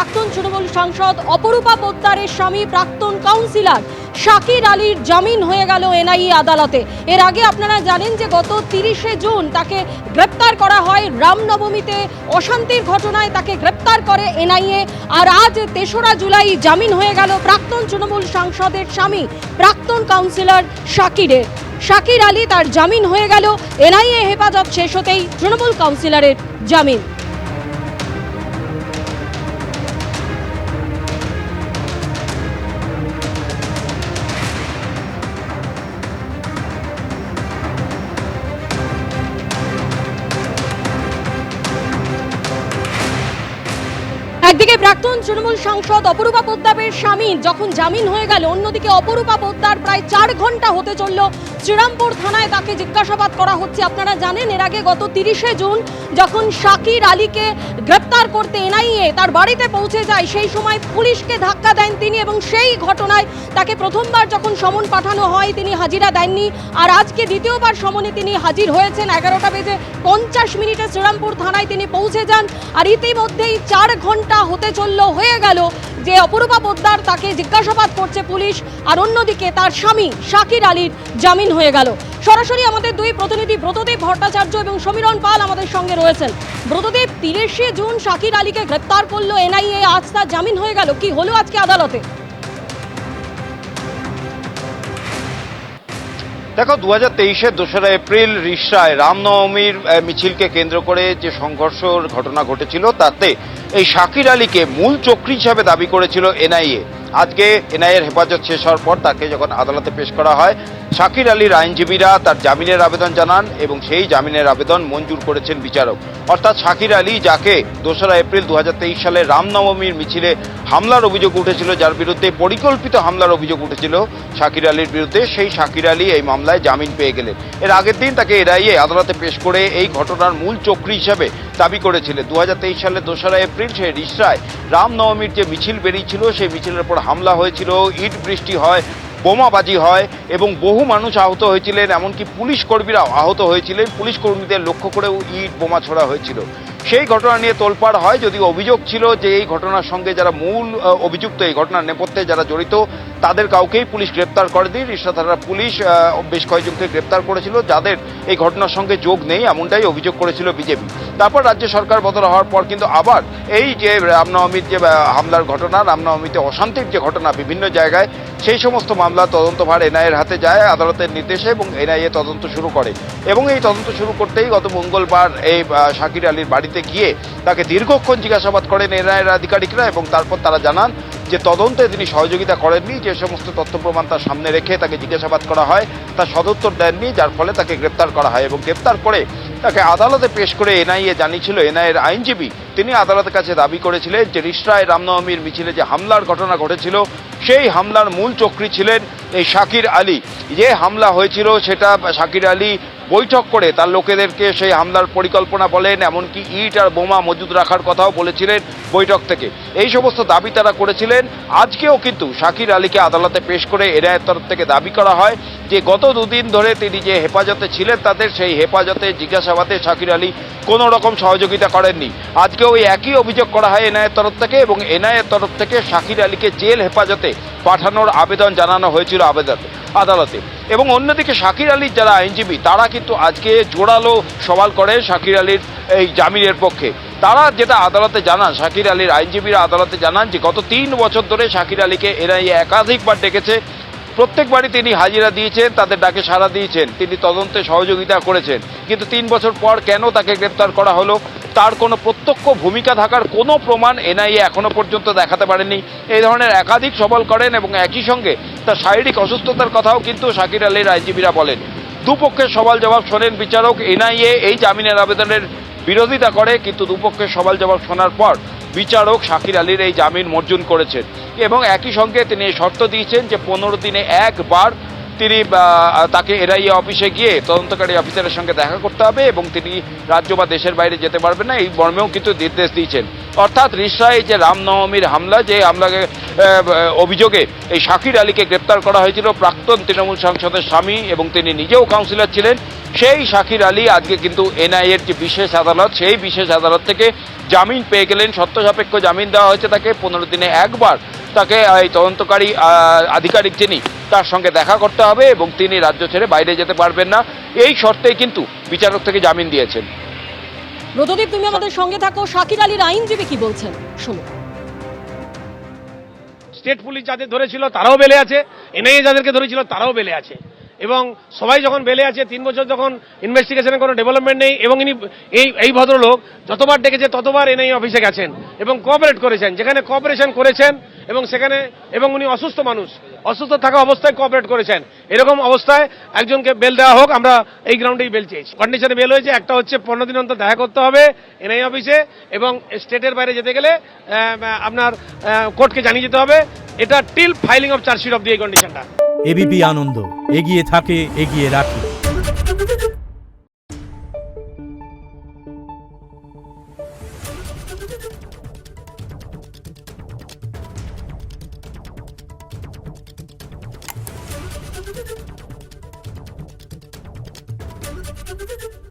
প্রাক্তন তৃণমূল সাংসদ অপরূপা পোদ্দারের স্বামী প্রাক্তন কাউন্সিলর শাকির আলীর জামিন হয়ে গেল এনআইএ আদালতে। এর আগে আপনারা জানেন যে গত 30শে জুন তাকে গ্রেপ্তার করা হয় রামনবমীতে অশান্তির ঘটনায়, তাকে গ্রেপ্তার করে এনআইএ। আর আজ 3রা জুলাই জামিন হয়ে গেল প্রাক্তন তৃণমূল সাংসদের স্বামী প্রাক্তন কাউন্সিলর শাকিরের। শাকির আলী তার জামিন হয়ে গেল, এনআইএ হেফাজত শেষ হতেই তৃণমূল কাউন্সিলরের জামিন। একদিকে প্রাক্তন তৃণমূল সাংসদ অপরূপা পোদ্দারের স্বামী যখন জামিন হয়ে গেল, অন্যদিকে অপরূপা পোদ্দার প্রায় 4 ঘন্টা হতে চলল শ্রীরামপুর থানায় তাকে জিজ্ঞাসাবাদ করা হচ্ছে। আপনারা জানেন এর আগে গত 30শে জুন যখন শাকির আলীকে গ্রেপ্তার করতে এনআইএ তার বাড়িতে পৌঁছে যায়, সেই সময় পুলিশকে ধাক্কা দেন তিনি এবং সেই ঘটনায় তাকে প্রথমবার যখন সমন পাঠানো হয় তিনি হাজিরা দেননি। আর আজকে দ্বিতীয়বার সমনে তিনি হাজির হয়েছেন। 11:50 শ্রীরামপুর থানায় তিনি পৌঁছে যান। আর ইতিমধ্যেই 4 ঘন্টা হতে হয়ে গেল যে অপরূপা পোদ্দার তাকে জিজ্ঞাসাবাদ করছে পুলিশ, আর অন্যদিকে তার স্বামী শাকির আলীর জামিন হয়ে গেল। সরাসরি আমাদের দুই প্রতিনিধি ব্রতদেব ভট্টাচার্য এবং সমীরণ পাল আমাদের সঙ্গে রয়েছেন। ব্রতদেব, 30শে জুন শাকির আলীকে গ্রেপ্তার করলো এনআইএ, আজ তার জামিন হয়ে গেল, কি হলো আজকে আদালতে? দেখো, 2023-এর 2রা এপ্রিল রিষড়ায় রামনবমীর মিছিলকে কেন্দ্র করে যে সংঘর্ষের ঘটনা ঘটেছিল তাতে এই শাকির আলীকে মূল চক্রী হিসাবে দাবি করেছিল এনআইএ। আজকে এনআইএর হেফাজত শেষ হওয়ার পর তাকে যখন আদালতে পেশ করা হয়, শাকির আলীর আইনজীবীরা তার জামিনের আবেদন জানান এবং সেই জামিনের আবেদন মঞ্জুর করেছেন বিচারক। অর্থাৎ শাকির আলী, যাকে 2রা এপ্রিল 2023 সালে রামনবমীর মিছিলে হামলার অভিযোগ উঠেছিল, যার বিরুদ্ধে পরিকল্পিত হামলার অভিযোগ উঠেছিল শাকির আলীর বিরুদ্ধে, সেই শাকির আলী এই মামলায় জামিন পেয়ে গেলেন। এর আগের দিন তাকে এনআইএ আদালতে পেশ করে এই ঘটনার মূল চক্রী হিসাবে দাবি করেছিলেন। 2023 সালের 2রা এপ্রিল সেই রিষড়ায় রামনবমীর যে মিছিল বেরিয়েছিল, সেই মিছিলের উপর হামলা হয়েছিল, ইট বৃষ্টি হয়, বোমাবাজি হয় এবং বহু মানুষ আহত হয়েছিলেন, এমনকি পুলিশ কর্মীরাও আহত হয়েছিলেন। পুলিশ কর্মীদের লক্ষ্য করেও ইট বোমা ছোড়া হয়েছিল। সেই ঘটনা নিয়ে তোলপাড় হয়, যদিও অভিযোগ ছিল যে এই ঘটনার সঙ্গে যারা মূল অভিযুক্ত, এই ঘটনার নেপথ্যে যারা জড়িত, তাদের কাউকেই পুলিশ গ্রেপ্তার করেনি। রিষড়া থানার পুলিশ বেশ কয়েকজনকে গ্রেপ্তার করেছিল যাদের এই ঘটনার সঙ্গে যোগ নেই, এমনটাই অভিযোগ করেছিল বিজেপি। তারপর রাজ্য সরকার বদল হওয়ার পর কিন্তু আবার এই যে রামনবমীর যে হামলার ঘটনা, রামনবমীতে অশান্তির যে ঘটনা বিভিন্ন জায়গায়, সেই সমস্ত মামলা তদন্তভার এনআইএর হাতে যায় আদালতের নির্দেশে এবং এনআইএ তদন্ত শুরু করে। এবং এই তদন্ত শুরু করতেই গত মঙ্গলবার এই শাকির আলীর বাড়িতে গিয়ে তাকে দীর্ঘক্ষণ জিজ্ঞাসাবাদ করেন এনআইএর আধিকারিকরা এবং তারপর তারা জানান যে তদন্তে তিনি সহযোগিতা করেননি। যে সমস্ত তথ্য প্রমাণ তার সামনে রেখে তাকে জিজ্ঞাসাবাদ করা হয় তার সদুত্তর দেননি, যার ফলে তাকে গ্রেপ্তার করা হয়। এবং গ্রেপ্তার করে তাকে আদালতে পেশ করে এনআইএ জানিয়েছিল, এনআইএর আইনজীবী তিনি আদালতের কাছে দাবি করেছিলেন যে রিষড়ায় রামনবমীর মিছিলে যে হামলার ঘটনা ঘটেছিল, সেই হামলার মূল চক্রী ছিলেন এই শাকির আলী। যে হামলা হয়েছিল সেটা শাকির আলী বৈঠক করে তার লোকেদেরকে সেই হামলার পরিকল্পনা বলেন, এমনকি ইট আর বোমা মজুদ রাখার কথাও বলেছিলেন বৈঠক থেকে। এই সমস্ত দাবি তারা করেছিলেন। আজকেও কিন্তু শাকির আলীকে আদালতে পেশ করে এনআইএর তরফ থেকে দাবি করা হয় যে গত 2 দিন ধরে তিনি যে হেফাজতে ছিলেন তাদের সেই হেফাজতে জিজ্ঞাসাবাদে শাকির আলী কোনো রকম সহযোগিতা করেননি। আজকেও ওই একই অভিযোগ করা হয় এনআইএর তরফ থেকে এবং এনআইএর তরফ থেকে শাকির আলীকে জেল হেফাজতে পাঠানোর আবেদন জানানো হয়েছিল আদালতে। এবং অন্যদিকে শাকির আলীর যারা আইনজীবী তারা কিন্তু আজকে জোরালো সওয়াল করে শাকির আলীর এই জামিনের পক্ষে। তারা যেটা আদালতে জানান, শাকির আলীর আইনজীবীরা আদালতে জানান যে গত 3 বছর ধরে শাকির আলীকে এনআইএ একাধিকবার ডেকেছে, প্রত্যেকবারই তিনি হাজিরা দিয়েছেন, তাদের ডাকে সাড়া দিয়েছেন, তিনি তদন্তে সহযোগিতা করেছেন। কিন্তু 3 বছর পর কেন তাকে গ্রেপ্তার করা হলো তার কোনো প্রত্যক্ষ ভূমিকা থাকার কোনো প্রমাণ এনআইএ এখনো পর্যন্ত দেখাতে পারেনি। এই ধরনের একাধিক সওয়াল করেন এবং একই সঙ্গে তার শারীরিক অসুস্থতার কথাও কিন্তু শাকির আলীর আইনজীবীরা বলেন। দুপক্ষের সওয়াল জবাব শোনেন বিচারক। এনআইএ এই জামিনের আবেদনের বিরোধিতা করে, কিন্তু দুপক্ষের সওয়াল জবাব শোনার পর বিচারক শাকির আলীর এই জামিন মঞ্জুর করেছেন এবং একই সঙ্গে তিনি এই শর্ত দিয়েছেন যে 15 দিনে একবার তিনি তাকে এনআইএ অফিসে গিয়ে তদন্তকারী অফিসারের সঙ্গে দেখা করতে হবে এবং তিনি রাজ্য বা দেশের বাইরে যেতে পারবেন না, এই মর্মেও কিন্তু নির্দেশ দিয়েছেন। অর্থাৎ রিষড়ায় যে রামনবমীর হামলা, যে হামলাকে অভিযোগে এই শাকির আলীকে গ্রেপ্তার করা হয়েছিল। প্রাক্তন তৃণমূল সাংসদের স্বামী এবং তিনি নিজেও কাউন্সিলর ছিলেন। সেই শাকির আলী আজকে কিন্তু এনআইএর যে বিশেষ আদালত, সেই বিশেষ আদালত থেকে জামিন পেয়ে গেলেন। শর্ত সাপেক্ষ জামিন দেওয়া হয়েছে তাকে। 15 দিনে একবার তাকে এই তদন্তকারী আধিকারিক যিনি তার সঙ্গে দেখা করতে হবে এবং তিনি রাজ্য ছেড়ে বাইরে যেতে পারবেন না, এই শর্তেই কিন্তু বিচারক থেকে জামিন দিয়েছেন। ব্রতদীপ, তুমি আমাদের সঙ্গে থাকো। শাকির আলীর আইনজীবী কি বলছেন শুনো। স্টেট পুলিশ যাদের ধরেছিল তারাও বেলে আছে, এনআইএ যাদেরকে ধরেছিল তারাও বেলে আছে, এবং সবাই যখন বেলে আছে 3 বছর যখন ইনভেস্টিগেশনের কোনো ডেভেলপমেন্ট নেই, এবং ইনি এই ভদ্রলোক যতবার ডেকেছে ততবার এনআইএ অফিসে গেছেন এবং কোঅপারেট করেছেন, যেখানে কোঅপারেশন করেছেন এবং সেখানে, এবং উনি অসুস্থ মানুষ, অসুস্থ থাকা অবস্থায় কোঅপারেট করেছেন। এরকম অবস্থায় একজনকে বেল দেওয়া হোক, আমরা এই গ্রাউন্ডেই বেল চেয়েছি। কন্ডিশনে বেল হয়েছে, একটা হচ্ছে 15 দিন অন্তর দেখা করতে হবে এনআইএ অফিসে, এবং স্টেটের বাইরে যেতে গেলে আপনার কোর্টকে জানিয়ে যেতে হবে। এটা till filing of chargesheet of the এই কন্ডিশনটা। এবিপি আনন্দ এগিয়ে থাকে, এগিয়ে রাখে। Thank you.